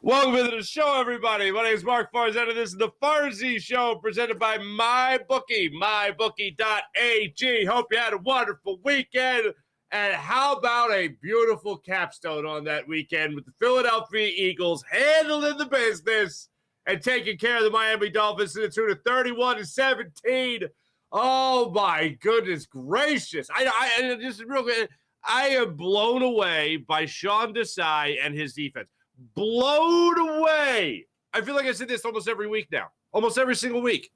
Welcome to the show, everybody. My name is Mark Farzetta. This is the Farzy Show presented by MyBookie, mybookie.ag. Hope you had a wonderful weekend. And how about a beautiful capstone on that weekend with the Philadelphia Eagles handling the business and taking care of the Miami Dolphins to the tune of 31-17. Oh, my goodness gracious. I just real quick, I am blown away by Sean Desai and his defense. Blown away. I feel like I said this almost every week now, almost every single week.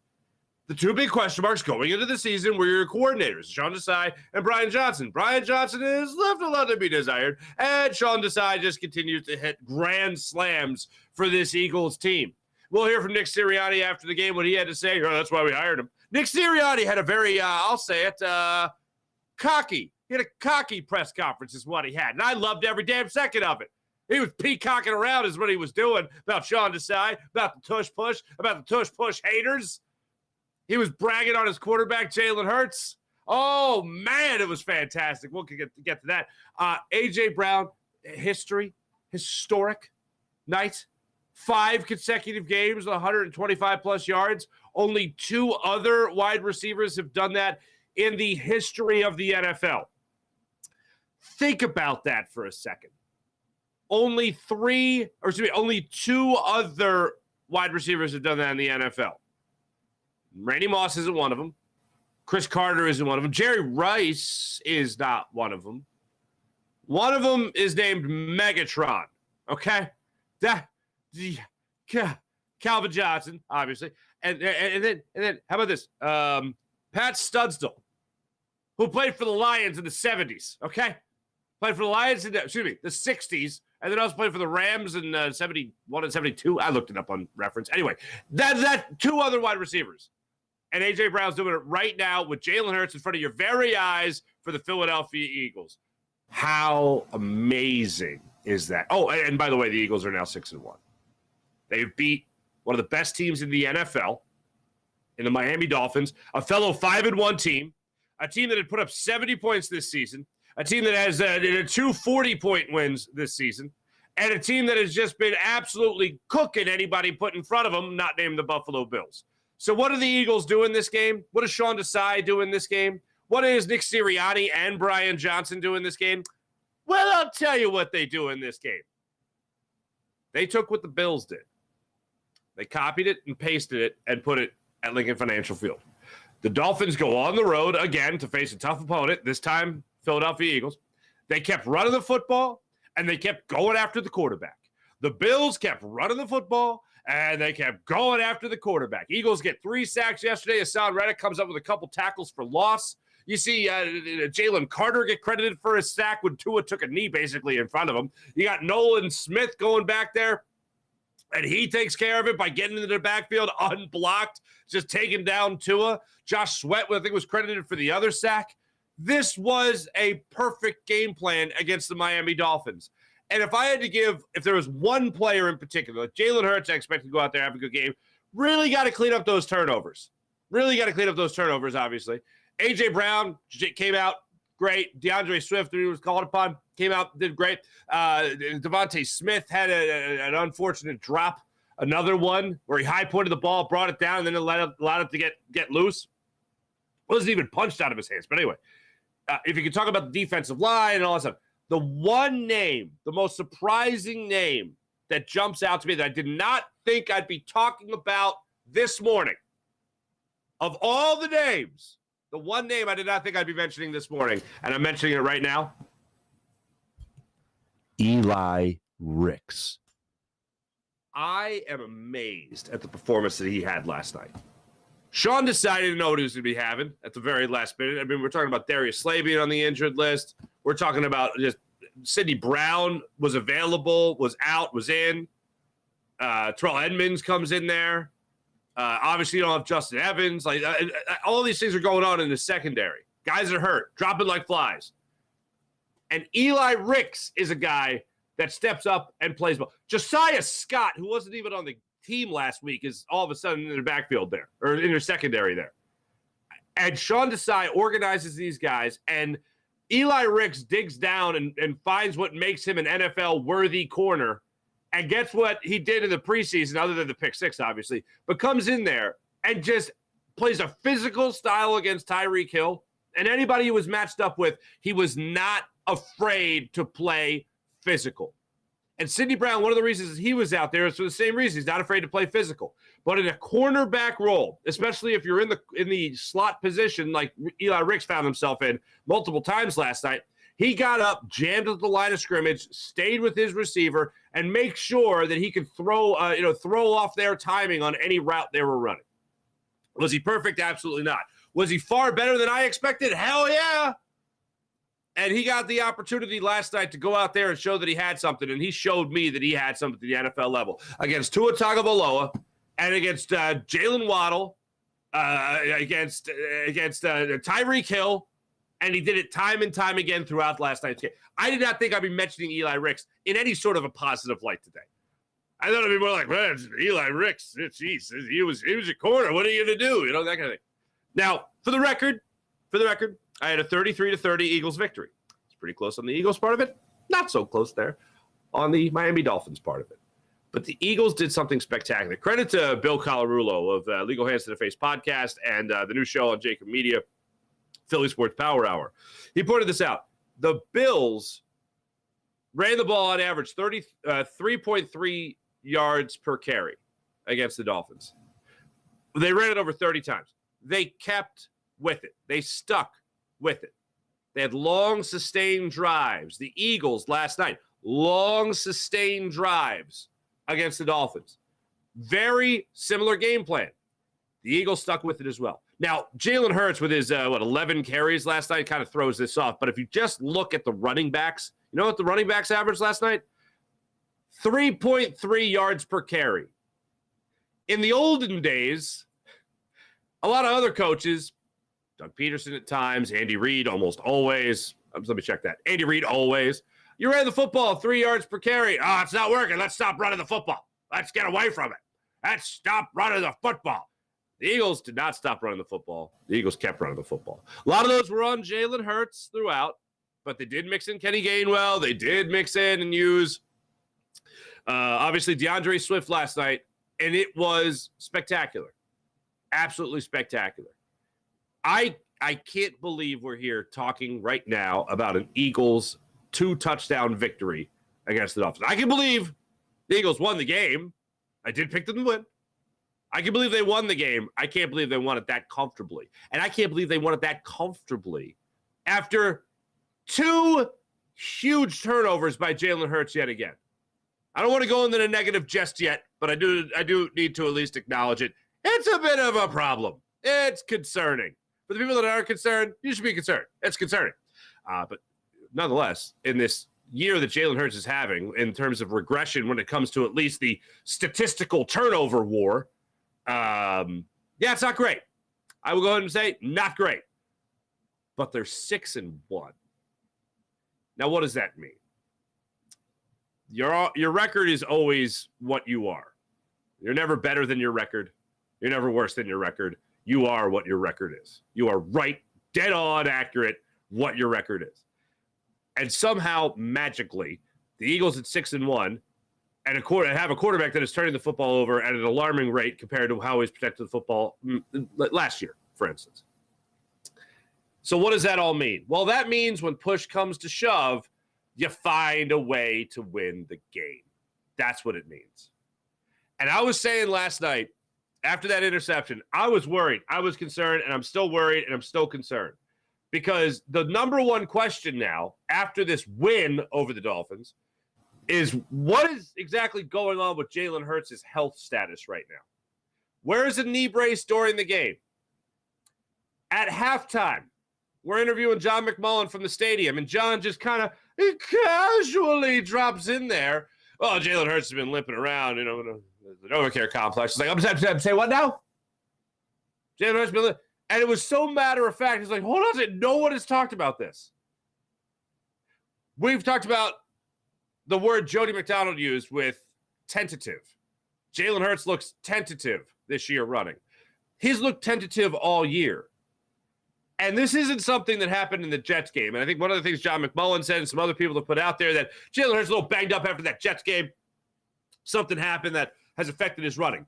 The two big question marks going into the season were your coordinators, Sean Desai and Brian Johnson. Brian Johnson is left a lot to be desired, and Sean Desai just continues to hit grand slams for this Eagles team. We'll hear from Nick Sirianni after the game what he had to say. Oh, that's why we hired him. Nick Sirianni had a very, I'll say it, cocky. He had a cocky press conference is what he had, and I loved every damn second of it. He was peacocking around is what he was doing about Sean Desai, about the tush-push, about the tush-push haters. He was bragging on his quarterback, Jalen Hurts. Oh, man, it was fantastic. We'll get to that. A.J. Brown, historic night. 5 consecutive games, 125-plus yards. Only 2 other wide receivers have done that in the history of the NFL. Think about that for a second. Only 2 other wide receivers have done that in the NFL. Randy Moss isn't one of them. Chris Carter isn't one of them. Jerry Rice is not one of them. One of them is named Megatron. Okay? Calvin Johnson, obviously. And then how about this? Pat Studstill, who played for the Lions in the 70s. Okay? Played for the Lions in the 60s. And then I was playing for the Rams in 71 and 72. I looked it up on reference. Anyway, that's 2 other wide receivers. And A.J. Brown's doing it right now with Jalen Hurts in front of your very eyes for the Philadelphia Eagles. How amazing is that? Oh, and by the way, the Eagles are now 6-1. They've beat one of the best teams in the NFL, in the Miami Dolphins, a fellow 5-1 team, a team that had put up 70 points this season, a team that has 2 40-point wins this season, and a team that has just been absolutely cooking anybody put in front of them, not named the Buffalo Bills. So what do the Eagles do in this game? What does Sean Desai do in this game? What does Nick Sirianni and Brian Johnson do in this game? Well, I'll tell you what they do in this game. They took what the Bills did. They copied it and pasted it and put it at Lincoln Financial Field. The Dolphins go on the road again to face a tough opponent, this time Philadelphia Eagles. They kept running the football, and they kept going after the quarterback. The Bills kept running the football, and they kept going after the quarterback. Eagles get 3 sacks yesterday. Hassan Reddick comes up with a couple tackles for loss. You see Jalen Carter get credited for a sack when Tua took a knee basically in front of him. You got Nolan Smith going back there, and he takes care of it by getting into the backfield unblocked, just taking down Tua. Josh Sweat, I think, was credited for the other sack. This was a perfect game plan against the Miami Dolphins. And if I had to if there was one player in particular, like Jalen Hurts, I expect to go out there and have a good game, really got to clean up those turnovers. Obviously. A.J. Brown came out great. DeAndre Swift, who was called upon, came out, did great. Devontae Smith had an unfortunate drop. Another one where he high-pointed the ball, brought it down, and then allowed it to get loose. Wasn't even punched out of his hands. But anyway, if you could talk about the defensive line and all that stuff, the one name, the most surprising name that jumps out to me that I did not think I'd be talking about this morning, of all the names, the one name I did not think I'd be mentioning this morning, and I'm mentioning it right now, Eli Ricks. I am amazed at the performance that he had last night. Sean decided to know what he was going to be having at the very last minute. I mean, we're talking about Darius Slay being on the injured list. We're talking about just Sidney Brown was available, was out, was in. Terrell Edmonds comes in there. Obviously, you don't have Justin Evans. All these things are going on in the secondary. Guys are hurt, dropping like flies. And Eli Ricks is a guy that steps up and plays well. Josiah Scott, who wasn't even on the team last week, is all of a sudden in the backfield there, or in their secondary there. And Sean Desai organizes these guys, and Eli Ricks digs down and finds what makes him an NFL-worthy corner and gets what he did in the preseason, other than the pick six, obviously, but comes in there and just plays a physical style against Tyreek Hill. And anybody he was matched up with, he was not afraid to play physical. And Sidney Brown, one of the reasons he was out there is for the same reason. He's not afraid to play physical. But in a cornerback role, especially if you're in the slot position like Eli Ricks found himself in multiple times last night, he got up, jammed at the line of scrimmage, stayed with his receiver, and make sure that he could throw off their timing on any route they were running. Was he perfect? Absolutely not. Was he far better than I expected? Hell yeah. And he got the opportunity last night to go out there and show that he had something, and he showed me that he had something at the NFL level against Tua Tagovailoa and against Jalen Waddle, against Tyreek Hill, and he did it time and time again throughout last night's game. I did not think I'd be mentioning Eli Ricks in any sort of a positive light today. I thought it'd be more like, well, Eli Ricks, jeez, he was a corner. What are you going to do? That kind of thing. Now, for the record, I had a 33-30 Eagles victory. It's pretty close on the Eagles part of it. Not so close there on the Miami Dolphins part of it. But the Eagles did something spectacular. Credit to Bill Colarulo of Legal Hands to the Face podcast and the new show on Jacob Media, Philly Sports Power Hour. He pointed this out. The Bills ran the ball on average 3.3 yards per carry against the Dolphins. They ran it over 30 times. They kept with it. They stuck with it. They had long, sustained drives. The Eagles last night, long, sustained drives against the Dolphins. Very similar game plan. The Eagles stuck with it as well. Now, Jalen Hurts with his, 11 carries last night kind of throws this off. But if you just look at the running backs, you know what the running backs averaged last night? 3.3 yards per carry. In the olden days, a lot of other coaches, Doug Peterson at times, Andy Reid almost always. Let me check that. Andy Reid always. You ran the football 3 yards per carry. Oh, it's not working. Let's stop running the football. Let's get away from it. Let's stop running the football. The Eagles did not stop running the football. The Eagles kept running the football. A lot of those were on Jalen Hurts throughout, but they did mix in Kenny Gainwell. They did mix in and use, obviously, DeAndre Swift last night, and it was spectacular. Absolutely spectacular. I can't believe we're here talking right now about an Eagles 2-touchdown victory against the Dolphins. I can believe the Eagles won the game. I did pick them to win. I can believe they won the game. I can't believe they won it that comfortably. And I can't believe they won it that comfortably after 2 huge turnovers by Jalen Hurts yet again. I don't want to go into the negative just yet, but I do need to at least acknowledge it. It's a bit of a problem. It's concerning. For the people that aren't concerned, you should be concerned. It's concerning. But nonetheless, in this year that Jalen Hurts is having, in terms of regression when it comes to at least the statistical turnover war, it's not great. I will go ahead and say not great. But they're 6-1. Now, what does that mean? Your record is always what you are. You're never better than your record. You're never worse than your record. You are what your record is. You are right, dead on accurate what your record is. And somehow, magically, the Eagles at 6-1 and have a quarterback that is turning the football over at an alarming rate compared to how he's protected the football last year, for instance. So what does that all mean? Well, that means when push comes to shove, you find a way to win the game. That's what it means. And I was saying last night, after that interception, I was worried. I was concerned, and I'm still worried, and I'm still concerned. Because the number one question now, after this win over the Dolphins, is what is exactly going on with Jalen Hurts' health status right now? Where is the knee brace during the game? At halftime, we're interviewing John McMullen from the stadium, and John just kind of casually drops in there. Oh, Jalen Hurts has been limping around, the Novacare complex. It's like, I'm saying what now? Jalen Hurts has been limping. And it was so matter of fact. It's like, hold on a second. No one has talked about this. We've talked about the word Jody McDonald used with tentative. Jalen Hurts looks tentative this year running. He's looked tentative all year. And this isn't something that happened in the Jets game. And I think one of the things John McMullen said and some other people have put out there that Jalen Hurts is a little banged up after that Jets game. something happened that has affected his running.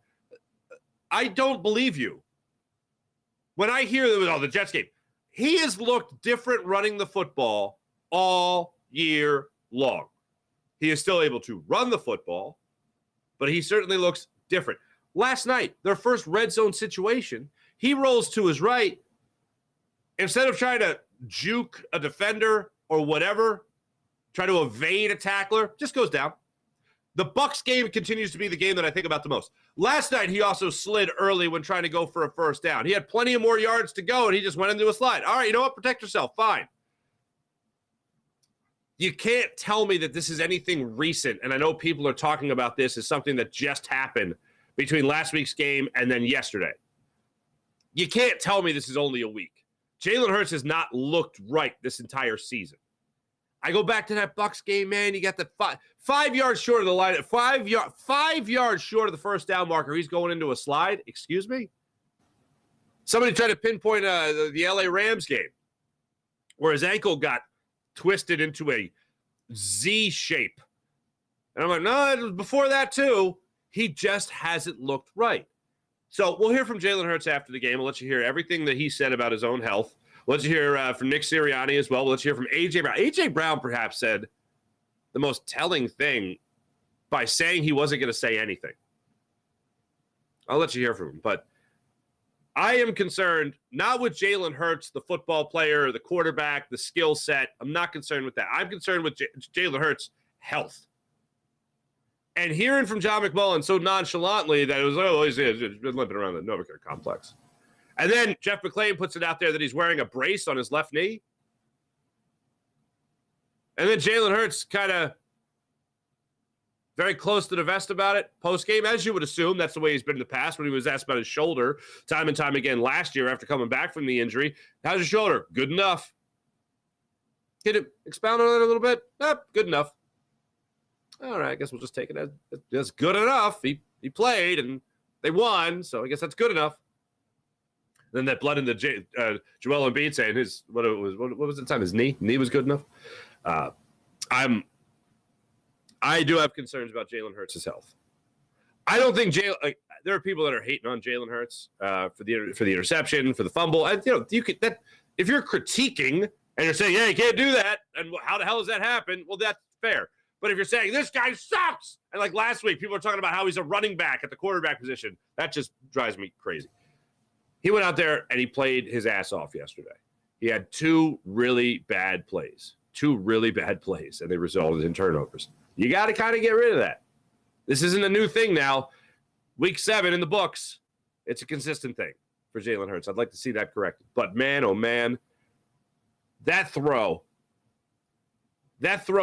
I don't believe you. When I hear the Jets game, he has looked different running the football all year long. He is still able to run the football, but he certainly looks different. Last night, their first red zone situation, he rolls to his right. Instead of trying to juke a defender or whatever, try to evade a tackler, just goes down. The Bucs game continues to be the game that I think about the most. Last night, he also slid early when trying to go for a first down. He had plenty of more yards to go, and he just went into a slide. All right, you know what? Protect yourself. Fine. You can't tell me that this is anything recent, and I know people are talking about this as something that just happened between last week's game and then yesterday. You can't tell me this is only a week. Jalen Hurts has not looked right this entire season. I go back to that Bucs game, man. You got the 5 yards short of the line, 5 yards short of the first down marker. He's going into a slide. Excuse me? Somebody tried to pinpoint the LA Rams game where his ankle got twisted into a Z shape. And I'm like, no, it was before that too. He just hasn't looked right. So we'll hear from Jalen Hurts after the game. We'll let you hear everything that he said about his own health. We'll let you hear from Nick Sirianni as well. We'll let you hear from A.J. Brown. A.J. Brown perhaps said the most telling thing by saying he wasn't going to say anything. I'll let you hear from him. But I am concerned not with Jalen Hurts, the football player, the quarterback, the skill set. I'm not concerned with that. I'm concerned with Jalen Hurts' health. And hearing from John McMullen so nonchalantly that it was, he's been limping around the Novacare complex. And then Jeff McClain puts it out there that he's wearing a brace on his left knee. And then Jalen Hurts kind of very close to the vest about it post-game, as you would assume. That's the way he's been in the past when he was asked about his shoulder time and time again last year after coming back from the injury. How's your shoulder? Good enough. Can you expound on it a little bit? Good enough. All right, I guess we'll just take it as that's good enough. He played, and they won, so I guess that's good enough. Then that blood in the Joel Embiid saying what was the time? His knee was good enough. I do have concerns about Jalen Hurts' health. I don't think there are people that are hating on Jalen Hurts for the interception, for the fumble. And you could that if you're critiquing and you're saying, yeah, you can't do that, and how the hell does that happen? Well, that's fair. But if you're saying this guy sucks, and like last week, people are talking about how he's a running back at the quarterback position, that just drives me crazy. He went out there and he played his ass off yesterday. He had two really bad plays, and they resulted in turnovers. You got to kind of get rid of that. This isn't a new thing now. Week 7 in the books, it's a consistent thing for Jalen Hurts. I'd like to see that corrected. But man, oh man, that throw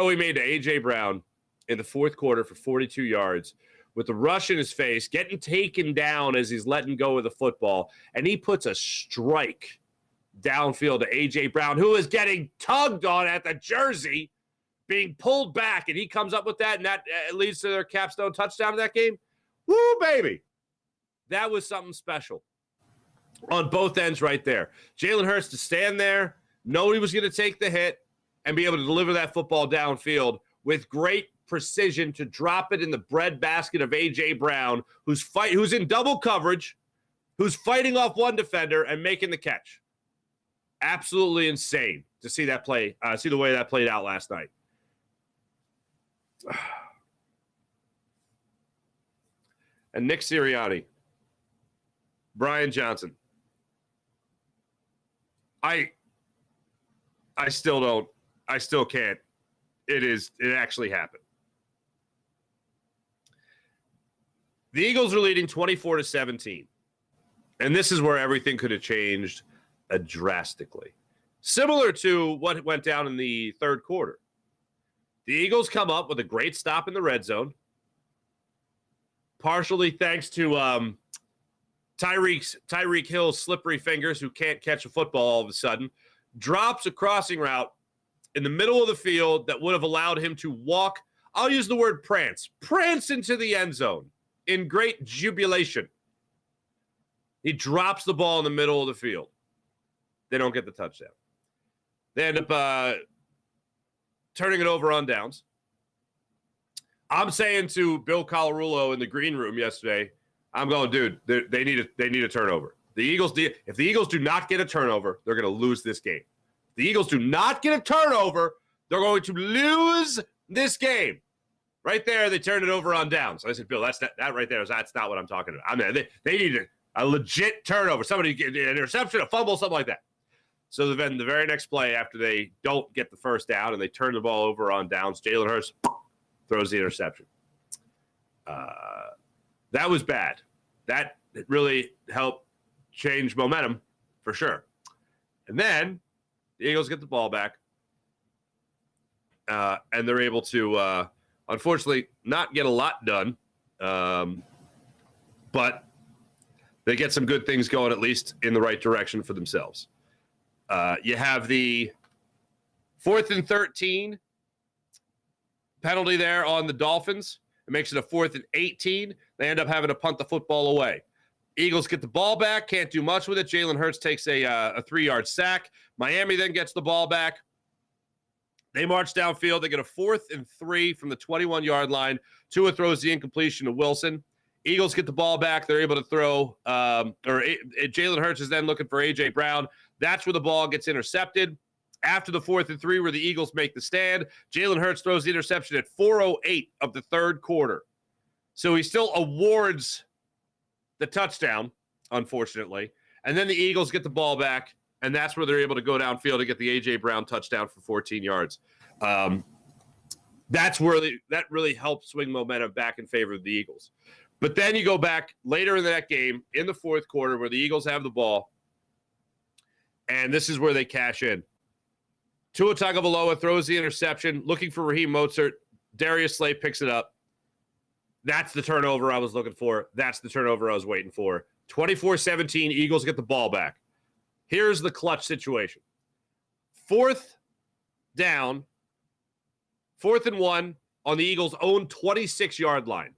he made to A.J. Brown in the fourth quarter for 42 yards with the rush in his face, getting taken down as he's letting go of the football, and he puts a strike downfield to A.J. Brown, who is getting tugged on at the jersey, being pulled back, and he comes up with that, and that leads to their capstone touchdown in that game. Woo, baby. That was something special on both ends right there. Jalen Hurts to stand there, know he was going to take the hit, and be able to deliver that football downfield with great precision to drop it in the breadbasket of A.J. Brown, who's in double coverage, who's fighting off one defender and making the catch. Absolutely insane to see that play, see the way that played out last night. And Nick Sirianni, Brian Johnson. I still can't. It actually happened. The Eagles are leading 24-17. And this is where everything could have changed drastically. Similar to what went down in the third quarter. The Eagles come up with a great stop in the red zone. Partially thanks to Tyreek Hill's slippery fingers, who can't catch a football all of a sudden. Drops a crossing route in the middle of the field that would have allowed him to walk, I'll use the word prance into the end zone in great jubilation. He drops the ball in the middle of the field. They don't get the touchdown. They end up turning it over on downs. I'm saying to Bill Colarulo in the green room yesterday, I'm going, dude, they need a turnover. If the Eagles do not get a turnover, they're going to lose this game. If the Eagles do not get a turnover, they're going to lose this game. Right there, they turned it over on downs. So I said, Bill, that's not what I'm talking about. I mean, they need a legit turnover. Somebody get an interception, a fumble, something like that. So then the very next play after they don't get the first down and they turn the ball over on downs, Jalen Hurts throws the interception. That was bad. That really helped change momentum for sure. And then the Eagles get the ball back, and they're able to, unfortunately, not get a lot done, but they get some good things going, at least in the right direction for themselves. You have the 4th and 13 penalty there on the Dolphins. It makes it a 4th and 18. They end up having to punt the football away. Eagles get the ball back, can't do much with it. Jalen Hurts takes a 3-yard sack. Miami then gets the ball back. They march downfield. They get a 4th and 3 from the 21-yard line. Tua throws the incompletion to Wilson. Eagles get the ball back. They're able to throw, Jalen Hurts is then looking for A.J. Brown. That's where the ball gets intercepted. After the 4th and 3, where the Eagles make the stand, Jalen Hurts throws the interception at 4:08 of the third quarter. So he still awards the touchdown, unfortunately. And then the Eagles get the ball back, and that's where they're able to go downfield and get the A.J. Brown touchdown for 14 yards. That's where that really helped swing momentum back in favor of the Eagles. But then you go back later in that game, in the fourth quarter, where the Eagles have the ball, and this is where they cash in. Tua Tagovailoa throws the interception, looking for Raheem Mostert. Darius Slay picks it up. That's the turnover I was looking for. That's the turnover I was waiting for. 24-17, Eagles get the ball back. Here's the clutch situation. 4th down, 4th and 1 on the Eagles' own 26-yard line.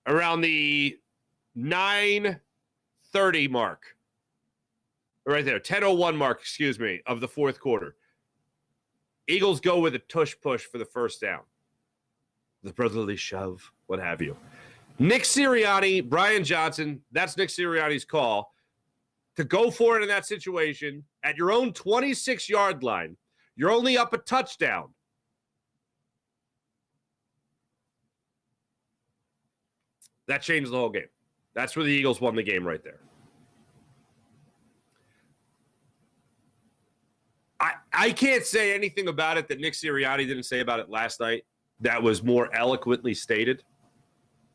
Around the 9:30 mark. Right there, 10:01 mark, of the fourth quarter. Eagles go with a tush-push for the first down. The brotherly shove, what have you. Nick Sirianni, Brian Johnson, that's Nick Sirianni's call. To go for it in that situation, at your own 26-yard line, you're only up a touchdown. That changed the whole game. That's where the Eagles won the game right there. I can't say anything about it that Nick Sirianni didn't say about it last night that was more eloquently stated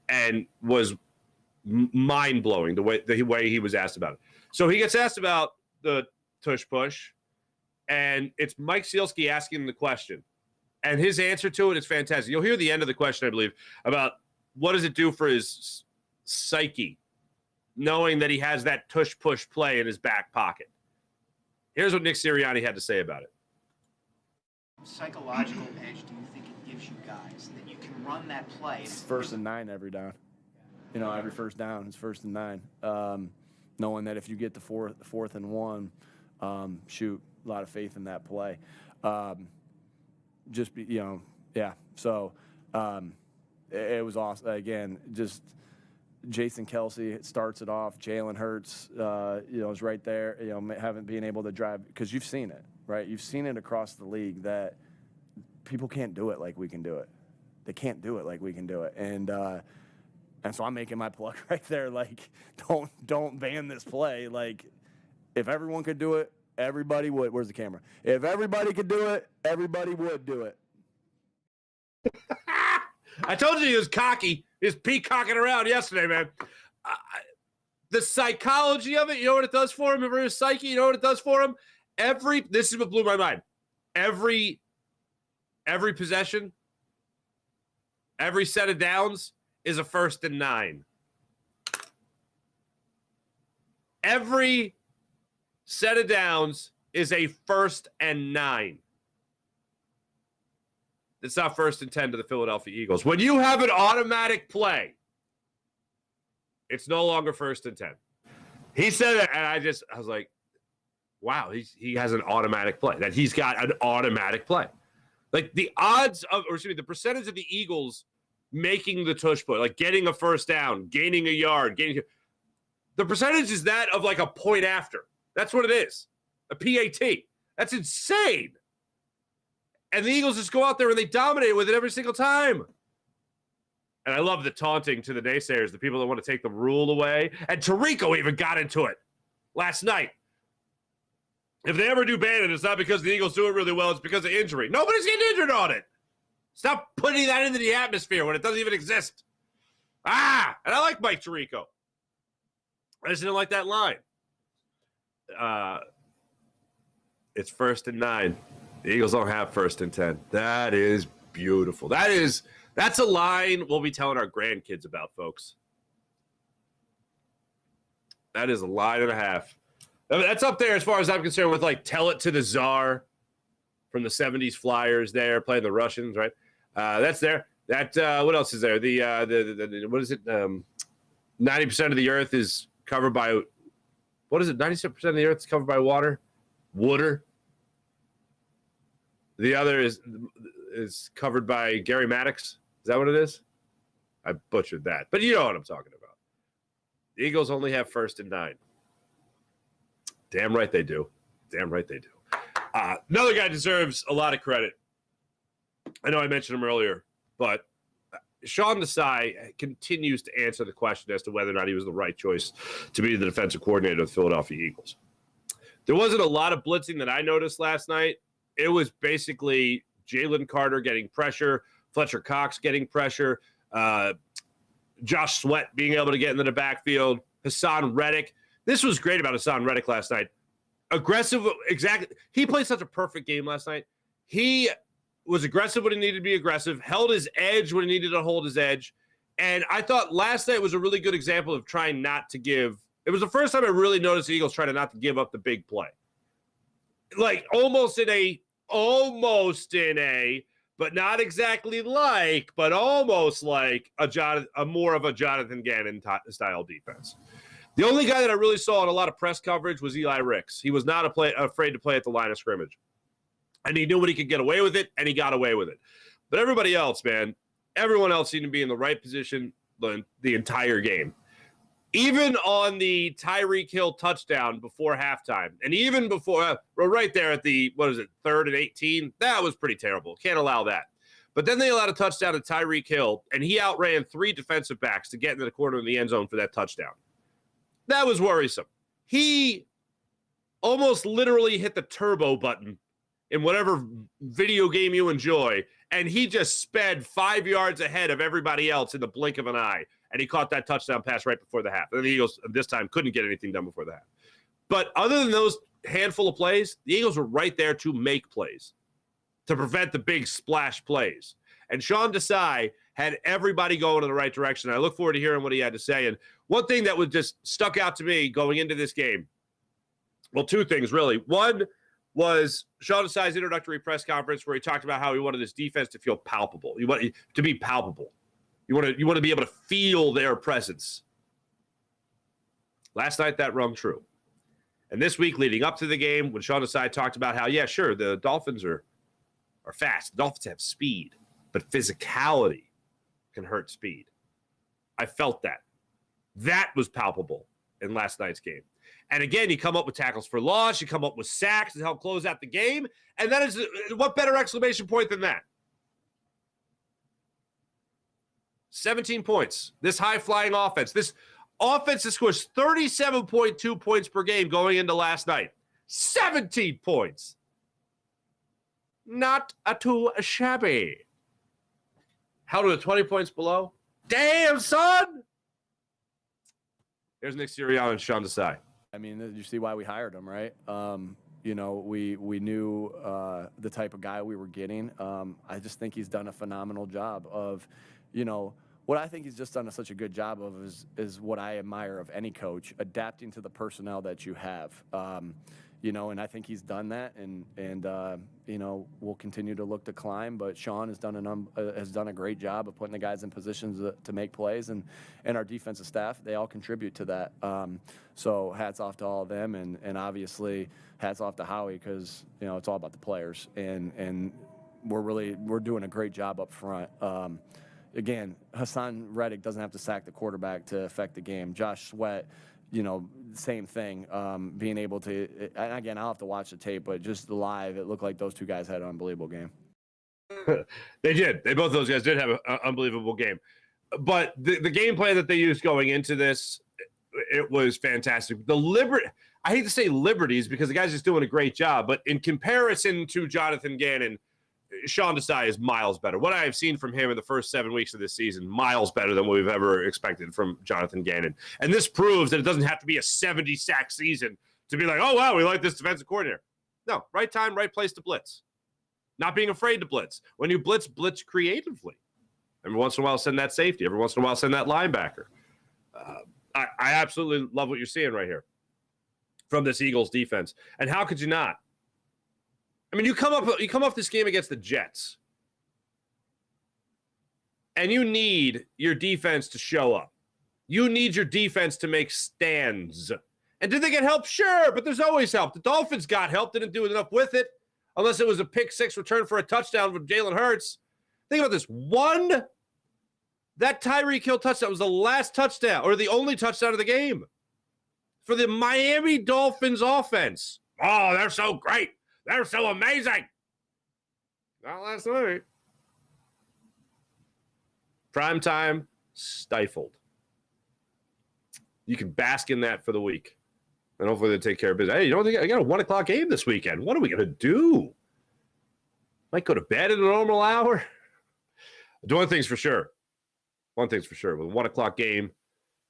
and was mind-blowing the way he was asked about it. So he gets asked about the tush-push, and it's Mike Sealski asking him the question. And his answer to it is fantastic. You'll hear the end of the question, I believe, about what does it do for his psyche, knowing that he has that tush-push play in his back pocket. Here's what Nick Sirianni had to say about it. Psychological edge do you think it gives you guys that you can run that play? It's 1st and 9 every down. Every first down is 1st and 9. Knowing that if you get the 4th and 1, a lot of faith in that play. So it was awesome. Again, just Jason Kelce starts it off. Jalen Hurts, is right there. Haven't been able to drive because you've seen it, right? You've seen it across the league that people can't do it like we can do it. They can't do it like we can do it, and so I'm making my plug right there. Like, don't ban this play. Like, if everyone could do it, everybody would. Where's the camera? If everybody could do it, everybody would do it. I told you he was cocky. He was peacocking around yesterday, man. The psychology of it, you know what it does for him? Remember his psyche? You know what it does for him? This is what blew my mind. Every possession, every set of downs is a 1st and 9. Every set of downs is a 1st and 9. It's not 1st and 10 to the Philadelphia Eagles. When you have an automatic play, it's no longer 1st and 10. He said it, and I was like, wow, he has an automatic play. That he's got an automatic play. Like the odds of, or excuse me, the percentage of the Eagles making the tush push, like getting a first down, gaining a yard, the percentage is that of like a point after. That's what it is. A PAT. That's insane. And the Eagles just go out there and they dominate with it every single time. And I love the taunting to the naysayers, the people that want to take the rule away. And Tirico even got into it last night. If they ever do ban it, it's not because the Eagles do it really well. It's because of injury. Nobody's getting injured on it. Stop putting that into the atmosphere when it doesn't even exist. And I like Mike Tirico. I just didn't like that line. It's 1st and 9. The Eagles don't have 1st and 10. That is beautiful. That's a line we'll be telling our grandkids about, folks. That is a line and a half. I mean, that's up there as far as I'm concerned with like Tell It to the Czar from the 70s Flyers there playing the Russians, right? That's there. That what else is there? The what is it? 90% of the earth is covered by what is it? 97% of the earth is covered by water. The other is covered by Gary Maddox. Is that what it is? I butchered that, but you know what I'm talking about. The Eagles only have 1st and 9. Damn right they do. Damn right they do. Another guy deserves a lot of credit. I know I mentioned him earlier, but Sean Desai continues to answer the question as to whether or not he was the right choice to be the defensive coordinator of the Philadelphia Eagles. There wasn't a lot of blitzing that I noticed last night. It was basically Jalen Carter getting pressure, Fletcher Cox getting pressure, Josh Sweat being able to get into the backfield, Hassan Reddick. This was great about Hassan Reddick last night. Aggressive, exactly. He played such a perfect game last night. He was aggressive when he needed to be aggressive, held his edge when he needed to hold his edge. And I thought last night was a really good example of trying not to give. It was the first time I really noticed the Eagles trying not to give up the big play. Like almost in a, but not exactly like, but almost like a more of a Jonathan Gannon style defense. The only guy that I really saw in a lot of press coverage was Eli Ricks. He was not afraid to play at the line of scrimmage. And he knew when he could get away with it, and he got away with it. But everybody else, man, everyone else seemed to be in the right position the entire game. Even on the Tyreek Hill touchdown before halftime, and even before, right there at the, 3rd and 18, that was pretty terrible. Can't allow that. But then they allowed a touchdown to Tyreek Hill, and he outran 3 defensive backs to get into the corner of the end zone for that touchdown. That was worrisome. He almost literally hit the turbo button in whatever video game you enjoy, and he just sped 5 yards ahead of everybody else in the blink of an eye, and he caught that touchdown pass right before the half. And the Eagles, this time, couldn't get anything done before the half. But other than those handful of plays, the Eagles were right there to make plays, to prevent the big splash plays. And Sean Desai had everybody going in the right direction. I look forward to hearing what he had to say. And one thing that was just stuck out to me going into this game, well, 2 things, really. One was Sean Desai's introductory press conference where he talked about how he wanted this defense to feel palpable. You want it to be palpable. You want to be able to feel their presence. Last night, that rung true. And this week leading up to the game, when Sean Desai talked about how, yeah, sure, the Dolphins are fast. The Dolphins have speed, but physicality can hurt speed. I felt that. That was palpable in last night's game. And again, you come up with tackles for loss, you come up with sacks to help close out the game, and that is, what better exclamation point than that? 17 points. This high-flying offense. This offense that scores 37.2 points per game going into last night. 17 points. Not too shabby. Held to 20 points below. Damn, son! Here's Nick Sirianni and Sean Desai. I mean, you see why we hired him, right? We knew the type of guy we were getting. I just think he's done a phenomenal job of, what I think he's just done such a good job of is what I admire of any coach, adapting to the personnel that you have. And I think he's done that, and we'll continue to look to climb. But Sean has done a great job of putting the guys in positions to make plays, and our defensive staff, they all contribute to that. So hats off to all of them, and obviously hats off to Howie, because it's all about the players, and we're doing a great job up front. Again, Hassan Reddick doesn't have to sack the quarterback to affect the game. Josh Sweat, same thing. Being able to, and again, I'll have to watch the tape, but just live, it looked like those two guys had an unbelievable game. They did. Both those guys did have an unbelievable game. But the game plan that they used going into this, it was fantastic. I hate to say liberties because the guy's just doing a great job, but in comparison to Jonathan Gannon, Sean Desai is miles better. What I have seen from him in the first 7 weeks of this season, miles better than what we've ever expected from Jonathan Gannon. And this proves that it doesn't have to be a 70-sack season to be like, oh, wow, we like this defensive coordinator. No, right time, right place to blitz. Not being afraid to blitz. When you blitz creatively. Every once in a while, send that safety. Every once in a while, send that linebacker. I absolutely love what you're seeing right here from this Eagles defense. And how could you not? I mean, you come off this game against the Jets, and you need your defense to show up. You need your defense to make stands. And did they get help? Sure, but there's always help. The Dolphins got help, didn't do enough with it, unless it was a pick six return for a touchdown from Jalen Hurts. Think about this. That Tyreek Hill touchdown was the last touchdown, or the only touchdown of the game for the Miami Dolphins offense. Oh, they're so great. They're so amazing. Not last night. Prime time stifled. You can bask in that for the week. And hopefully they take care of business. Hey, I got a 1 o'clock game this weekend. What are we going to do? Might go to bed at a normal hour. One thing's for sure. With a 1 o'clock game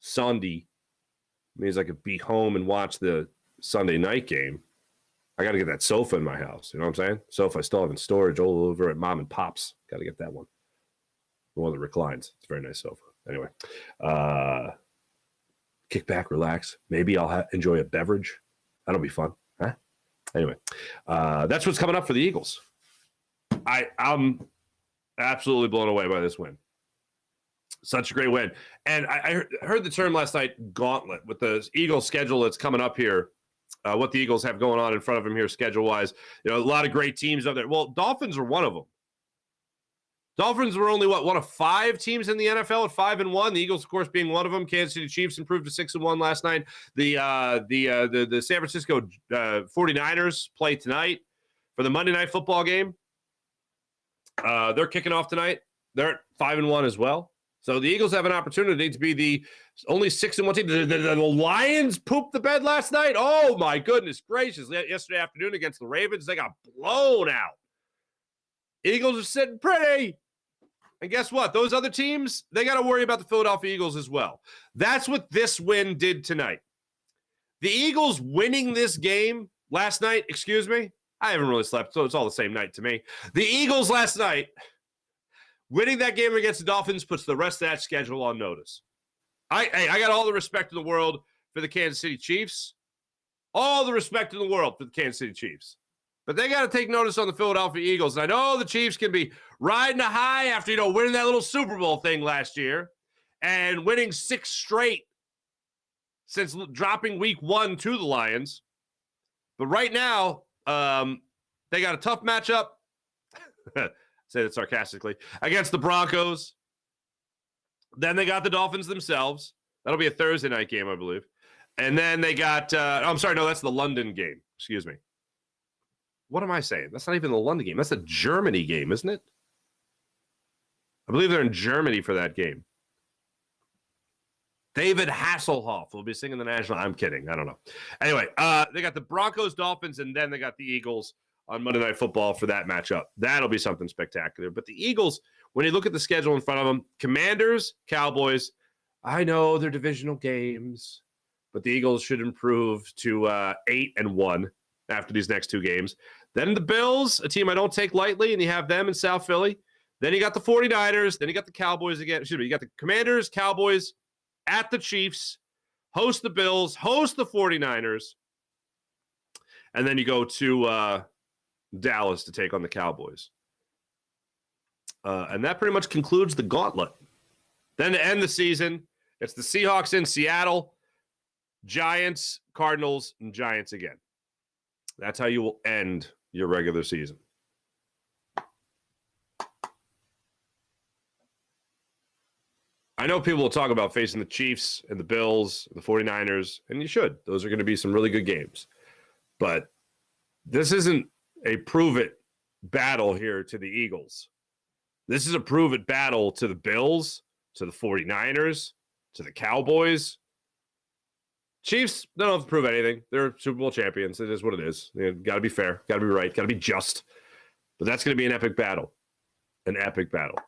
Sunday means I could be home and watch the Sunday night game. I got to get that sofa in my house. You know what I'm saying? Sofa I still have in storage all over at Mom and Pop's. Got to get that one. The one that reclines. It's a very nice sofa. Anyway, kick back, relax. Maybe I'll enjoy a beverage. That'll be fun. Huh? Anyway, that's what's coming up for the Eagles. I'm absolutely blown away by this win. Such a great win. And I heard the term last night, gauntlet, with the Eagles schedule that's coming up here. What the Eagles have going on in front of them here schedule-wise. A lot of great teams up there. Well, Dolphins are one of them. Dolphins were only, one of 5 teams in the NFL at 5-1. The Eagles, of course, being one of them. Kansas City Chiefs improved to 6-1 last night. The San Francisco 49ers play tonight for the Monday Night Football game. They're kicking off tonight. They're at 5-1 as well. So the Eagles have an opportunity to be the only 6-1 team. The Lions pooped the bed last night. Oh, my goodness gracious. Yesterday afternoon against the Ravens, they got blown out. Eagles are sitting pretty. And guess what? Those other teams, they got to worry about the Philadelphia Eagles as well. That's what this win did tonight. The Eagles winning this game last night, I haven't really slept, so it's all the same night to me. The Eagles last night, winning that game against the Dolphins puts the rest of that schedule on notice. I got all the respect in the world for the Kansas City Chiefs. All the respect in the world for the Kansas City Chiefs. But they got to take notice on the Philadelphia Eagles. And I know the Chiefs can be riding a high after, winning that little Super Bowl thing last year and winning 6 straight since dropping week 1 to the Lions. But right now, they got a tough matchup. Say that sarcastically, against the Broncos. Then they got the Dolphins themselves. That'll be a Thursday night game, I believe. And then they got, that's the London game. Excuse me. What am I saying? That's not even the London game. That's a Germany game, isn't it? I believe they're in Germany for that game. David Hasselhoff will be singing the national. I'm kidding. I don't know. Anyway, they got the Broncos, Dolphins, and then they got the Eagles on Monday Night Football for that matchup. That'll be something spectacular. But the Eagles, when you look at the schedule in front of them, Commanders, Cowboys, I know they're divisional games, but the Eagles should improve to 8-1 after these next 2 games. Then the Bills, a team I don't take lightly, and you have them in South Philly. Then you got the 49ers. Then you got the Cowboys again. You got the Commanders, Cowboys, at the Chiefs, host the Bills, host the 49ers, and then you go to Dallas to take on the Cowboys. And that pretty much concludes the gauntlet. Then to end the season, it's the Seahawks in Seattle, Giants, Cardinals, and Giants again. That's how you will end your regular season. I know people will talk about facing the Chiefs and the Bills, the 49ers, and you should. Those are going to be some really good games. But this isn't a prove-it battle here to the Eagles. This is a prove-it battle to the Bills, to the 49ers, to the Cowboys. Chiefs don't have to prove anything. They're Super Bowl champions. It is what it is. You got to be fair. Got to be right. Got to be just. But that's going to be an epic battle. An epic battle.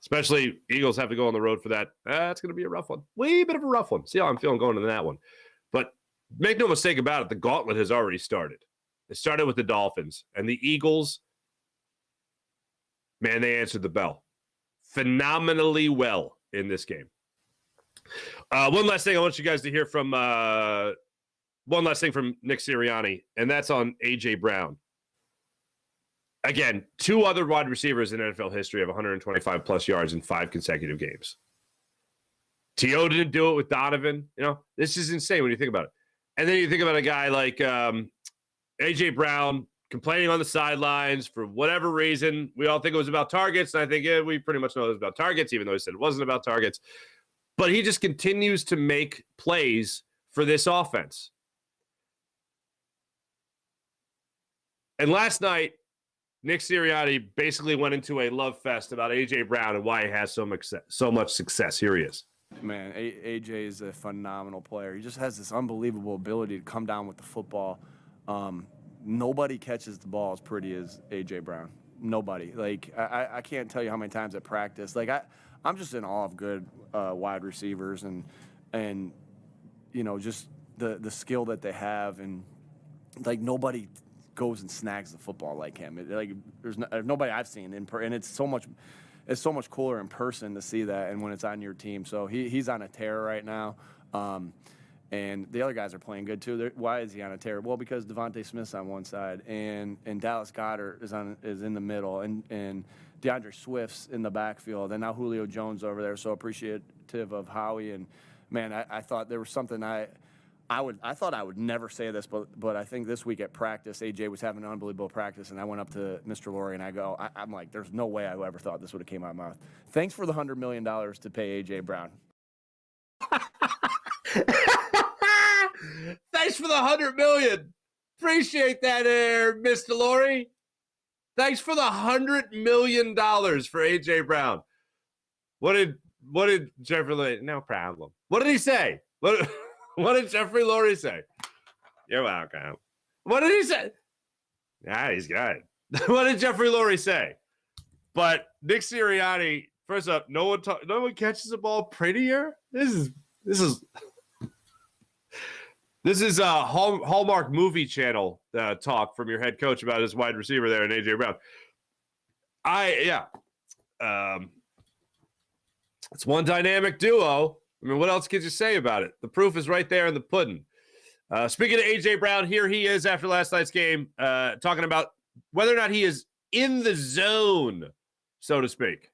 Especially Eagles have to go on the road for that. It's going to be a rough one. Way bit of a rough one. See how I'm feeling going into that one. But make no mistake about it, the gauntlet has already started. It started with the Dolphins. And the Eagles, man, they answered the bell phenomenally well in this game. One last thing I want you guys to hear from one last thing from Nick Sirianni, and that's on A.J. Brown. Again, 2 other wide receivers in NFL history have 125-plus yards in 5 consecutive games. T.O. didn't do it with Donovan. You know, this is insane when you think about it. And then you think about a guy like A.J. Brown complaining on the sidelines for whatever reason. We all think it was about targets, and I think, we pretty much know it was about targets, even though he said it wasn't about targets. But he just continues to make plays for this offense. And last night, Nick Sirianni basically went into a love fest about A.J. Brown and why he has so much success. Here he is. Man, A.J. is a phenomenal player. He just has this unbelievable ability to come down with the football. Nobody catches the ball as pretty as A.J. Brown. Nobody. Like, I can't tell you how many times at practice. Like, I'm just in awe of good wide receivers and you know, just the skill that they have. And, like, nobody goes and snags the football like him. There's nobody I've seen and it's so much cooler in person to see that and when it's on your team. So he's on a tear right now. And the other guys are playing good too. Why is he on a tear? Well, because Devontae Smith's on one side and Dallas Goedert is in the middle and DeAndre Swift's in the backfield and now Julio Jones over there. So appreciative of Howie. And man, I thought there was something I thought I would never say this, but I think this week at practice, AJ was having an unbelievable practice, and I went up to Mr. Laurie and I'm like, there's no way I ever thought this would have came out of my mouth. Thanks for the $100 million to pay AJ Brown. Thanks for the $100 million. Appreciate that, Mr. Laurie. Thanks for the $100 million for AJ Brown. What did Jeffrey Laurie? No problem. What did he say? What did Jeffrey Laurie say? You're welcome. What did he say? He's good. What did Jeffrey Laurie say? But Nick Sirianni, first up, no one catches the ball prettier. This is a Hallmark movie channel talk from your head coach about his wide receiver there and AJ Brown. It's one dynamic duo. I mean, what else could you say about it? The proof is right there in the pudding. Speaking of A.J. Brown, here he is after last night's game, talking about whether or not he is in the zone, so to speak.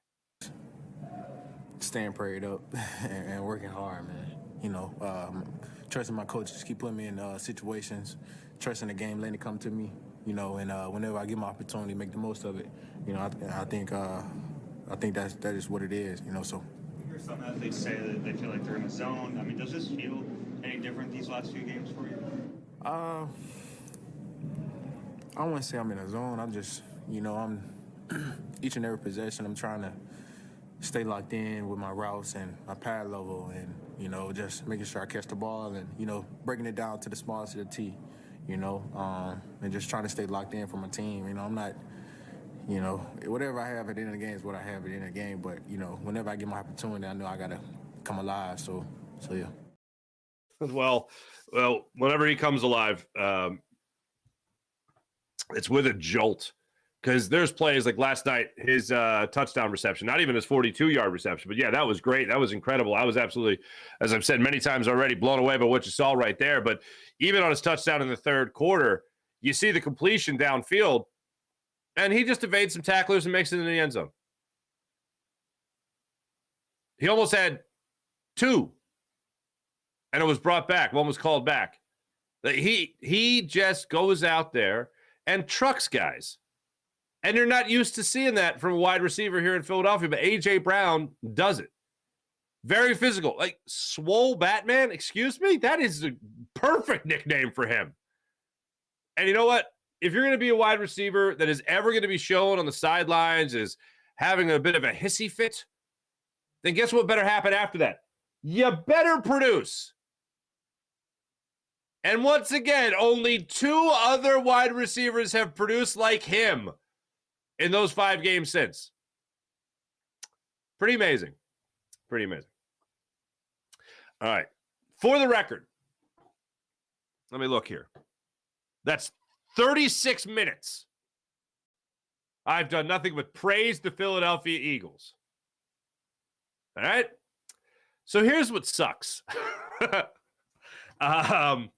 Staying prayed up and working hard, man. You know, trusting my coaches, keep putting me in situations, trusting the game, letting it come to me, you know, and whenever I get my opportunity, make the most of it. You know, I think that is what it is, you know, so. Some athletes say that they feel like they're in the zone. I mean, does this feel any different these last few games for you? I don't want to say I'm in a zone. I'm just, you know, I'm each and every possession, I'm trying to stay locked in with my routes and my pad level and, you know, just making sure I catch the ball and, you know, breaking it down to the smallest of the T, you know, and just trying to stay locked in for my team. You know, I'm not, you know, whatever I have at the end of the game is what I have at the end of the game. But, you know, whenever I get my opportunity, I know I got to come alive. So yeah. Well, whenever he comes alive, it's with a jolt. Because there's plays like last night, his touchdown reception, not even his 42-yard reception. But, yeah, that was great. That was incredible. I was absolutely, as I've said many times already, blown away by what you saw right there. But even on his touchdown in the third quarter, you see the completion downfield. And he just evades some tacklers and makes it in the end zone. He almost had 2. And it was brought back. One was called back. He just goes out there and trucks guys. And you're not used to seeing that from a wide receiver here in Philadelphia. But A.J. Brown does it. Very physical. Like Swole Batman, excuse me? That is a perfect nickname for him. And you know what? If you're going to be a wide receiver that is ever going to be shown on the sidelines as having a bit of a hissy fit, then guess what better happen after that? You better produce. And once again, only 2 other wide receivers have produced like him in those 5 games since. Pretty amazing. Pretty amazing. All right. For the record, let me look here. That's 36 minutes. I've done nothing but praise the Philadelphia Eagles. All right? So here's what sucks. I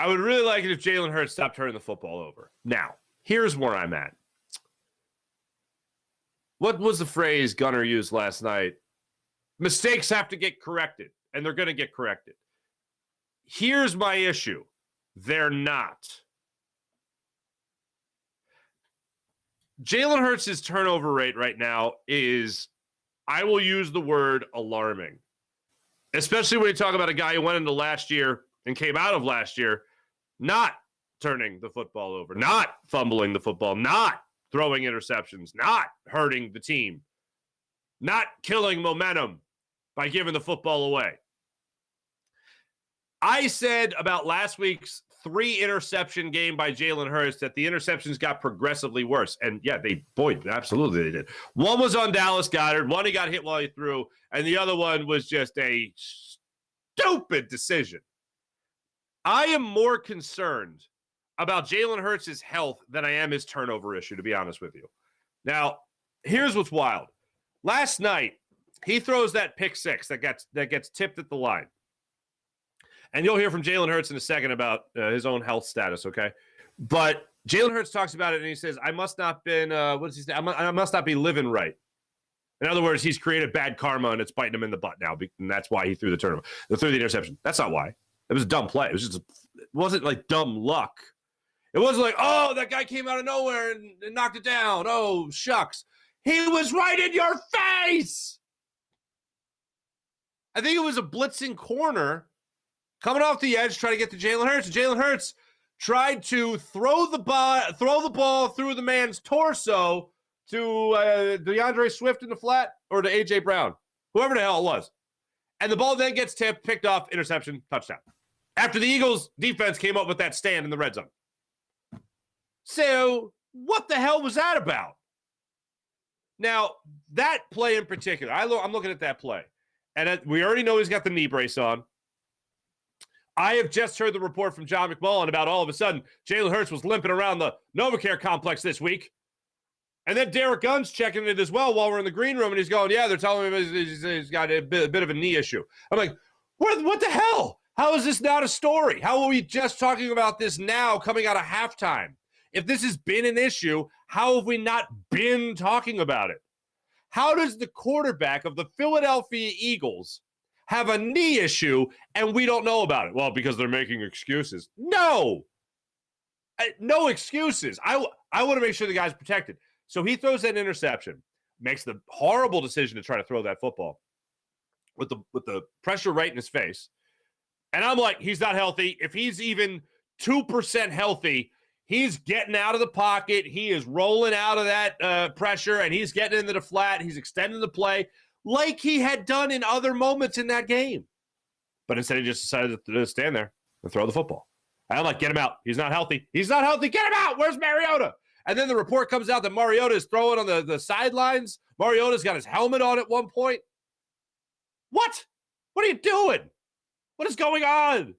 would really like it if Jalen Hurts stopped turning the football over. Now, here's where I'm at. What was the phrase Gunner used last night? Mistakes have to get corrected, and they're going to get corrected. Here's my issue. They're not. Jalen Hurts' turnover rate right now is, I will use the word alarming. Especially when you talk about a guy who went into last year and came out of last year not turning the football over, not fumbling the football, not throwing interceptions, not hurting the team, not killing momentum by giving the football away. I said about last week's 3-interception game by Jalen Hurts that the interceptions got progressively worse. And yeah, absolutely they did. One was on Dallas Goedert, one he got hit while he threw, and the other one was just a stupid decision. I am more concerned about Jalen Hurts' health than I am his turnover issue, to be honest with you. Now, here's what's wild. Last night, he throws that pick 6 that gets tipped at the line. And you'll hear from Jalen Hurts in a second about his own health status, okay? But Jalen Hurts talks about it, and he says, I must not been, what does he say? I must not be living right. In other words, he's created bad karma, and it's biting him in the butt now, and that's why he threw the interception. That's not why. It was a dumb play. It wasn't like dumb luck. It wasn't like, oh, that guy came out of nowhere and knocked it down. Oh, shucks. He was right in your face. I think it was a blitzing corner coming off the edge, trying to get to Jalen Hurts. And Jalen Hurts tried to throw the ball through the man's torso to DeAndre Swift in the flat or to A.J. Brown, whoever the hell it was. And the ball then gets tipped, picked off, interception, touchdown. After the Eagles' defense came up with that stand in the red zone. So what the hell was that about? Now, that play in particular, I'm looking at that play. And we already know he's got the knee brace on. I have just heard the report from John McMullen about all of a sudden Jalen Hurts was limping around the NovaCare complex this week. And then Derek Gunn's checking it as well while we're in the green room, and he's going, yeah, they're telling me he's got a bit of a knee issue. I'm like, what the hell? How is this not a story? How are we just talking about this now coming out of halftime? If this has been an issue, how have we not been talking about it? How does the quarterback of the Philadelphia Eagles have a knee issue and we don't know about it? Well, because they're making excuses. No excuses. I want to make sure the guy's protected. So he throws that interception, makes the horrible decision to try to throw that football with the pressure right in his face. And I'm like, he's not healthy. If he's even 2% healthy, he's getting out of the pocket. He is rolling out of that pressure, and he's getting into the flat. He's extending the play like he had done in other moments in that game. But instead, he just decided to stand there and throw the football. And I'm like, get him out. He's not healthy. He's not healthy. Get him out. Where's Mariota? And then the report comes out that Mariota is throwing on the sidelines. Mariota's got his helmet on at one point. What? What are you doing? What is going on?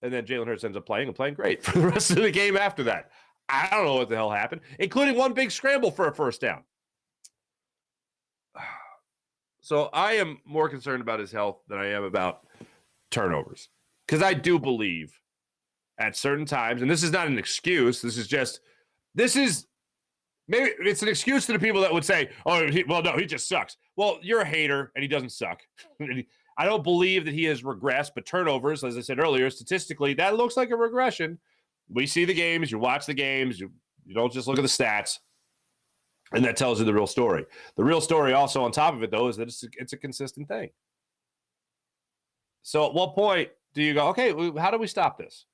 And then Jalen Hurts ends up playing great for the rest of the game after that. I don't know what the hell happened, including one big scramble for a first down. So I am more concerned about his health than I am about turnovers. Because I do believe at certain times, and this is not an excuse, maybe it's an excuse to the people that would say, he just sucks. Well, you're a hater and he doesn't suck. I don't believe that he has regressed, but turnovers, as I said earlier, statistically, that looks like a regression. We see the games, you watch the games, you don't just look at the stats. And that tells you the real story. The real story also on top of it, though, is that it's a consistent thing. So at what point do you go, okay, how do we stop this?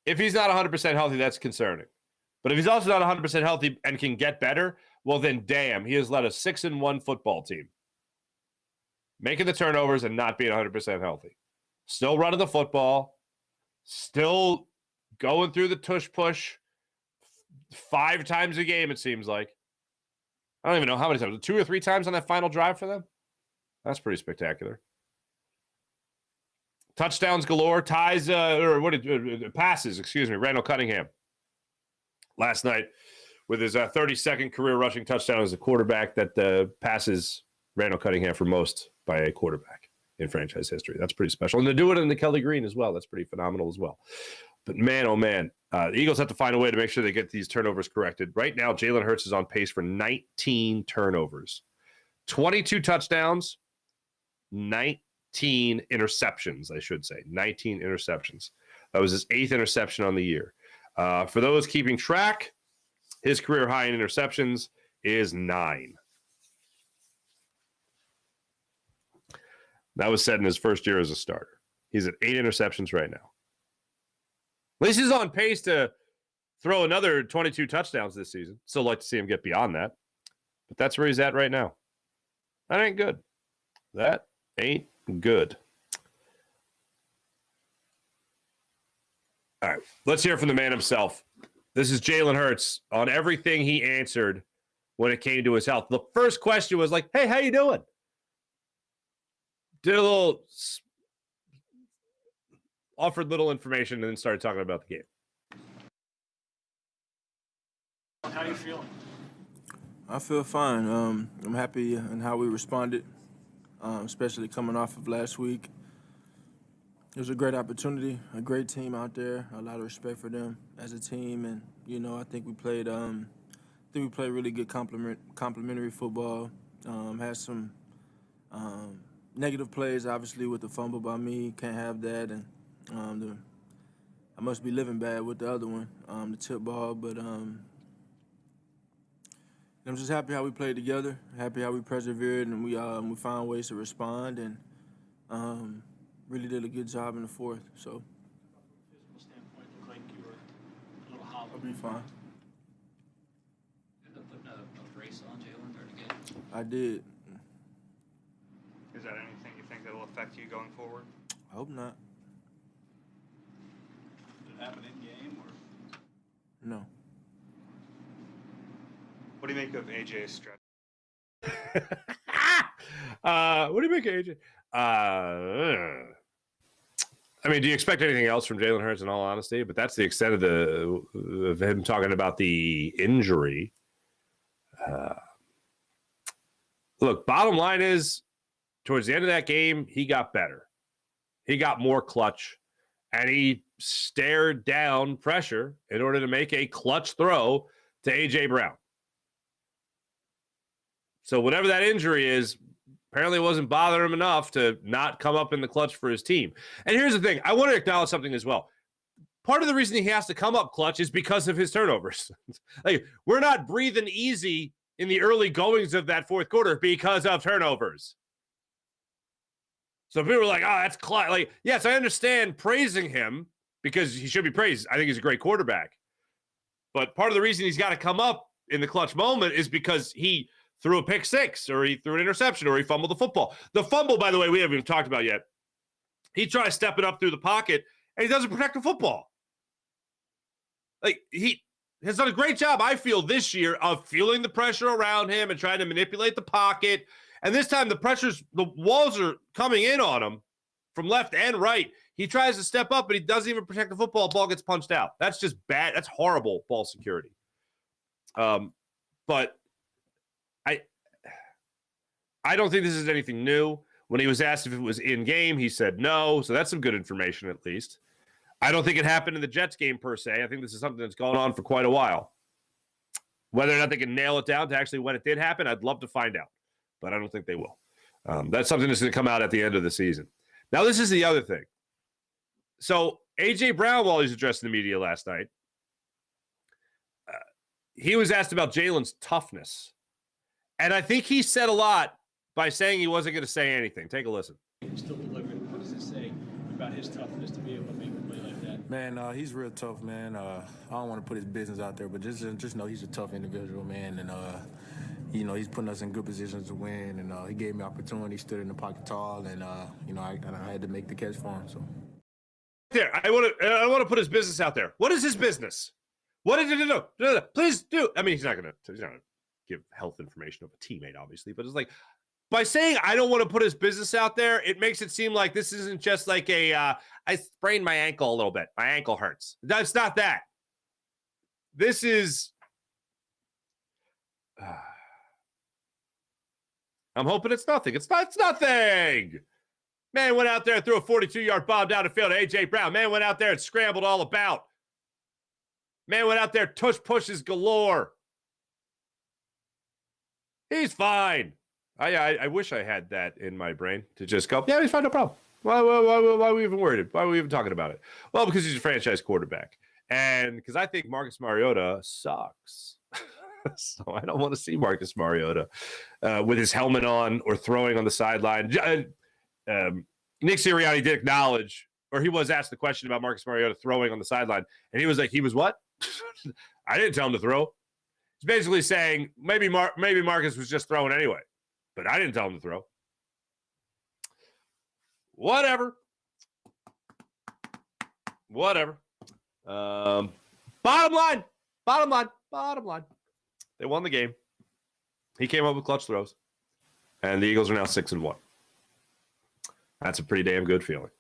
If he's not 100% healthy, that's concerning. But if he's also not 100% healthy and can get better, well, then damn, he has led a 6-1 football team. Making the turnovers and not being 100% healthy. Still running the football. Still going through the tush-push 5 times a game, it seems like. I don't even know how many times. 2 or 3 times on that final drive for them? That's pretty spectacular. Touchdowns galore. Passes, Randall Cunningham. Last night with his 32nd career rushing touchdown as a quarterback that passes Randall Cunningham for most by a quarterback in franchise history. That's pretty special. And to do it in the Kelly Green as well, that's pretty phenomenal as well. But man, oh man, the Eagles have to find a way to make sure they get these turnovers corrected. Right now, Jalen Hurts is on pace for 19 turnovers, 22 touchdowns, 19 interceptions, I should say. 19 interceptions. That was his 8th interception on the year. For those keeping track, his career high in interceptions is 9. That was set in his first year as a starter. He's at 8 interceptions right now. At least he's on pace to throw another 22 touchdowns this season. Still like to see him get beyond that. But that's where he's at right now. That ain't good. That ain't good. All right, let's hear from the man himself. This is Jalen Hurts on everything he answered when it came to his health. The first question was like, hey, how you doing? Did a little, offered little information, and then started talking about the game. How are you feeling? I feel fine. I'm happy in how we responded, especially coming off of last week. It was a great opportunity, a great team out there. A lot of respect for them as a team, and I think we played. Really good complementary football. Had some negative plays, obviously, with the fumble by me. Can't have that, and I must be living bad with the other one, the tip ball. But I'm just happy how we played together. Happy how we persevered, and we found ways to respond, and really did a good job in the fourth. So Physical standpoint, looked like you were a little hollow. I'll be fine. You end up putting a brace on Jalen during the game. I did. Is that anything you think that will affect you going forward? I hope not. Did it happen in game or? No. What do you make of AJ's stretch? What do you make of AJ? I mean, do you expect anything else from Jalen Hurts in all honesty? But that's the extent of him talking about the injury. Look, bottom line is, towards the end of that game, he got better. He got more clutch, and he stared down pressure in order to make a clutch throw to A.J. Brown. So whatever that injury is, apparently it wasn't bothering him enough to not come up in the clutch for his team. And here's the thing. I want to acknowledge something as well. Part of the reason he has to come up clutch is because of his turnovers. Like, we're not breathing easy in the early goings of that fourth quarter because of turnovers. So people are like, oh, that's clutch. Like, yes, I understand praising him because he should be praised. I think he's a great quarterback. But part of the reason he's got to come up in the clutch moment is because he threw a pick six, or he threw an interception, or he fumbled the football. The fumble, by the way, we haven't even talked about yet. He tries stepping up through the pocket, and he doesn't protect the football. Like, he has done a great job, I feel, this year of feeling the pressure around him and trying to manipulate the pocket. And this time, the walls are coming in on him from left and right. He tries to step up, but he doesn't even protect the football. Ball gets punched out. That's just bad. That's horrible ball security. But I don't think this is anything new. When he was asked if it was in-game, he said no. So that's some good information, at least. I don't think it happened in the Jets game, per se. I think this is something that's gone on for quite a while. Whether or not they can nail it down to actually when it did happen, I'd love to find out. But I don't think they will. That's something that's going to come out at the end of the season. Now, this is the other thing. So, A.J. Brown, while he was addressing the media last night, he was asked about Jalen's toughness. And I think he said a lot by saying he wasn't going to say anything. Take a listen. Still delivering. What does it say about his toughness to be able to make a play like that? Man, he's real tough, man. I don't want to put his business out there, but just know he's a tough individual, man. And, he's putting us in good positions to win. And he gave me opportunity, stood in the pocket tall, and, I had to make the catch for him. So. There, I want to put his business out there. What is his business? What did he do? Please do. I mean, he's not gonna give health information of a teammate, obviously, but it's like by saying I don't want to put his business out there, it makes it seem like this isn't just like I sprained my ankle a little bit. My ankle hurts. That's not that. This is. I'm hoping it's nothing. It's nothing. Man went out there and threw a 42-yard bomb down the field to A.J. Brown. Man went out there and scrambled all about. Man went out there, tush pushes galore. He's fine. I wish I had that in my brain to just go, yeah, he's fine, no problem. Why are we even worried? Why are we even talking about it? Well, because he's a franchise quarterback. And because I think Marcus Mariota sucks. So I don't want to see Marcus Mariota with his helmet on or throwing on the sideline. Nick Sirianni did acknowledge, or he was asked the question about Marcus Mariota throwing on the sideline, and he was like, he was what? I didn't tell him to throw. He's basically saying maybe Marcus was just throwing anyway, but I didn't tell him to throw. Whatever. Bottom line. They won the game. He came up with clutch throws, and the Eagles are now 6-1. That's a pretty damn good feeling.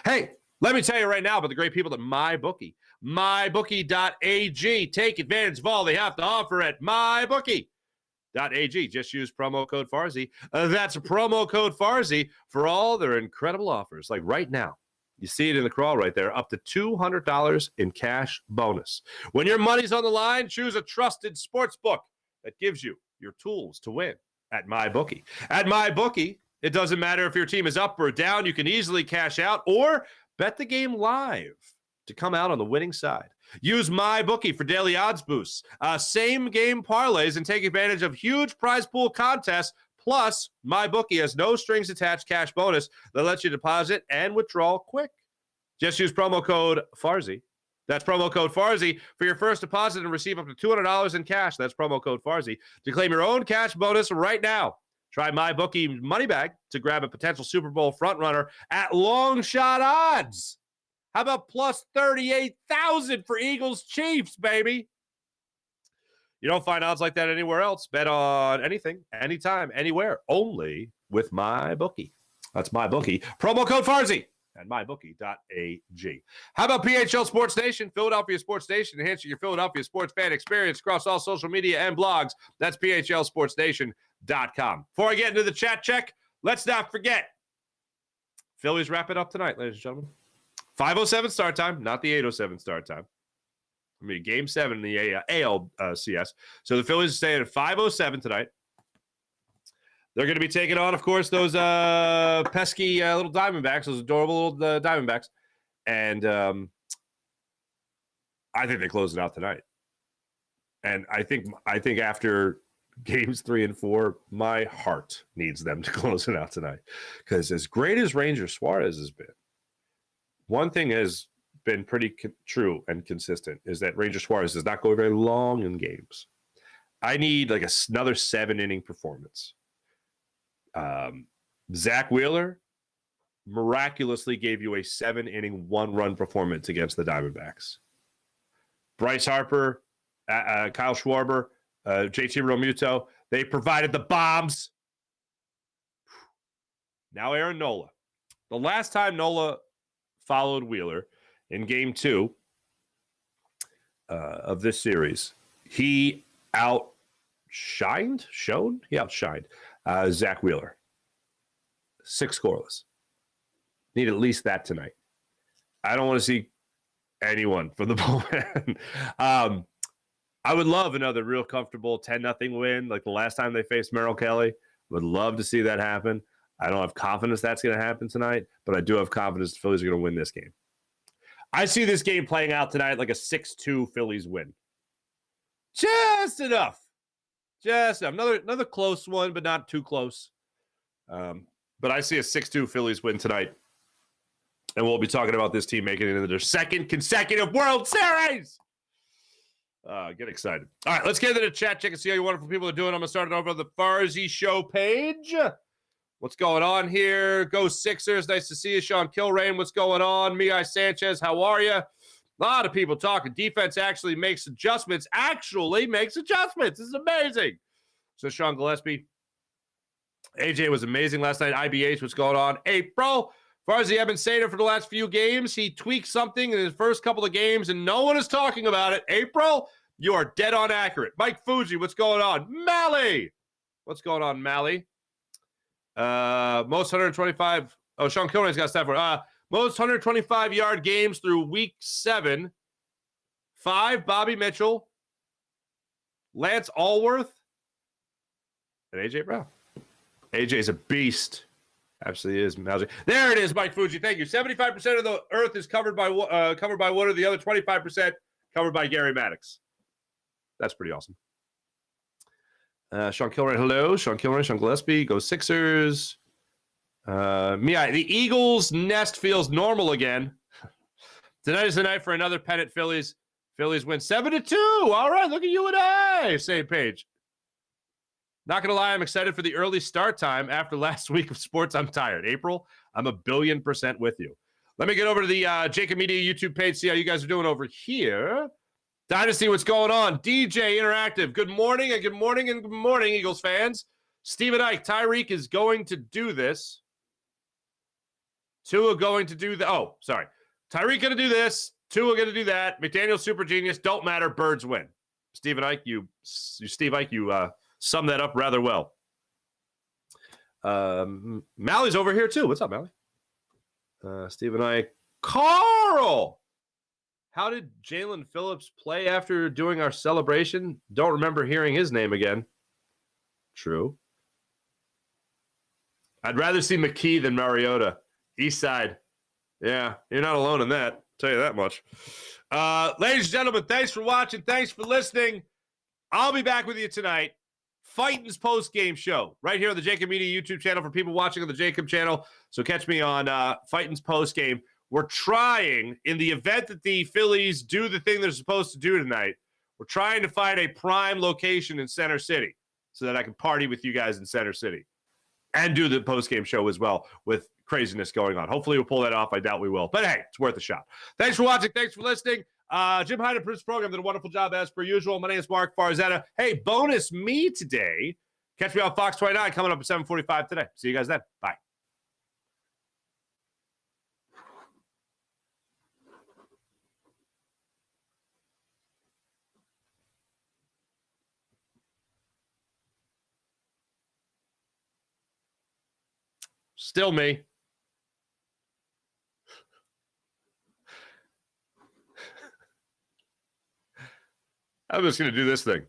Hey, let me tell you right now about the great people at MyBookie. MyBookie.ag. Take advantage of all they have to offer at MyBookie.ag. Just use promo code Farzy. That's a promo code Farzy for all their incredible offers. Like right now, you see it in the crawl right there, up to $200 in cash bonus. When your money's on the line, choose a trusted sports book that gives you your tools to win at MyBookie. At MyBookie, it doesn't matter if your team is up or down. You can easily cash out or bet the game live to come out on the winning side. Use MyBookie for daily odds boosts, same game parlays, and take advantage of huge prize pool contests. Plus, MyBookie has no strings attached cash bonus that lets you deposit and withdraw quick. Just use promo code Farzy. That's promo code Farzy for your first deposit and receive up to $200 in cash. That's promo code Farzy to claim your own cash bonus right now. Try MyBookie Money Bag to grab a potential Super Bowl frontrunner at long shot odds. How about plus 38,000 for Eagles Chiefs, baby? You don't find odds like that anywhere else. Bet on anything, anytime, anywhere, only with MyBookie. That's MyBookie. Promo code Farzy at mybookie.ag. How about PHL Sports Nation? Philadelphia Sports Nation, enhancing your Philadelphia sports fan experience across all social media and blogs. That's phlsportsnation.com. Before I get into the chat check, let's not forget, Phillies wrap it up tonight, ladies and gentlemen. 5:07 start time, not the 8:07 start time. I mean, Game 7 in the ALCS. So the Phillies are staying at 5:07 tonight. They're going to be taking on, of course, those pesky little Diamondbacks, those adorable little Diamondbacks. And I think they close it out tonight. And I think after Games 3 and 4, my heart needs them to close it out tonight. Because as great as Ranger Suarez has been, one thing has been pretty true and consistent is that Ranger Suarez does not go very long in games. I need like another 7-inning performance. Zach Wheeler miraculously gave you a 7-inning, 1-run performance against the Diamondbacks. Bryce Harper, Kyle Schwarber, JT Realmuto, they provided the bombs. Now Aaron Nola. The last time Nola followed Wheeler in Game 2 of this series, he outshined Zach Wheeler. 6 scoreless. Need at least that tonight. I don't want to see anyone from the bullpen. I would love another real comfortable 10-0 win like the last time they faced Merrill Kelly. Would love to see that happen. I don't have confidence that's going to happen tonight, but I do have confidence the Phillies are going to win this game. I see this game playing out tonight like a 6-2 Phillies win. Just enough. Just enough. Another close one, but not too close. But I see a 6-2 Phillies win tonight. And we'll be talking about this team making it into their second consecutive World Series. Get excited. All right, let's get into the chat. Check and see how you wonderful people are doing. I'm going to start it over on the Farzy Show page. What's going on here? Go Sixers. Nice to see you. Sean Kilrain, what's going on? Miguel Sanchez, how are you? A lot of people talking. Defense actually makes adjustments. This is amazing. So Sean Gillespie. AJ was amazing last night. IBH, what's going on? April. Farzy, I've been saying it for the last few games. He tweaked something in his first couple of games, and no one is talking about it. April, you are dead on accurate. Mike Fuji, what's going on? Mally. What's going on, Mally? Most 125. Oh, Sean Kilrain's got stuff for most 125-yard games through week 7. 5, Bobby Mitchell, Lance Allworth, and AJ Brown. AJ's a beast. Absolutely is. There it is, Mike Fuji. Thank you. 75% of the earth is covered by water. The other 25% covered by Gary Maddox. That's pretty awesome. Sean Kilrain, hello. Sean Kilrain, Sean Gillespie, go Sixers. The Eagles' nest feels normal again. Tonight is the night for another pennant. Phillies win 7-2. All right, look at you and I. Same page. Not going to lie, I'm excited for the early start time. After last week of sports, I'm tired. April, I'm 1,000,000,000% with you. Let me get over to the Jacob Media YouTube page, see how you guys are doing over here. Dynasty, what's going on? DJ Interactive, good morning, and good morning, and good morning, Eagles fans. Stephen Ike, Tyreek is going to do this. Tua going to do the. Oh, sorry. Tyreek going to do this. Tua going to do that. McDaniel, super genius. Don't matter. Birds win. Stephen Ike, you sum that up rather well. Mally's over here too. What's up, Mally? Stephen Ike. Carl! How did Jalen Phillips play after doing our celebration? Don't remember hearing his name again. True. I'd rather see McKee than Mariota. East side. Yeah, you're not alone in that. I'll tell you that much. Ladies and gentlemen, thanks for watching. Thanks for listening. I'll be back with you tonight. Fighting's post-game show right here on the Jacob Media YouTube channel for people watching on the Jacob channel. So catch me on Fighting's post-game. We're trying, in the event that the Phillies do the thing they're supposed to do tonight, we're trying to find a prime location in Center City so that I can party with you guys in Center City and do the post-game show as well with craziness going on. Hopefully we'll pull that off. I doubt we will. But hey, it's worth a shot. Thanks for watching. Thanks for listening. Jim Hyde produced the program, did a wonderful job as per usual. My name is Mark Farzetta. Hey, bonus me today. Catch me on Fox 29 coming up at 7:45 today. See you guys then. Bye. Still me. I'm just going to do this thing.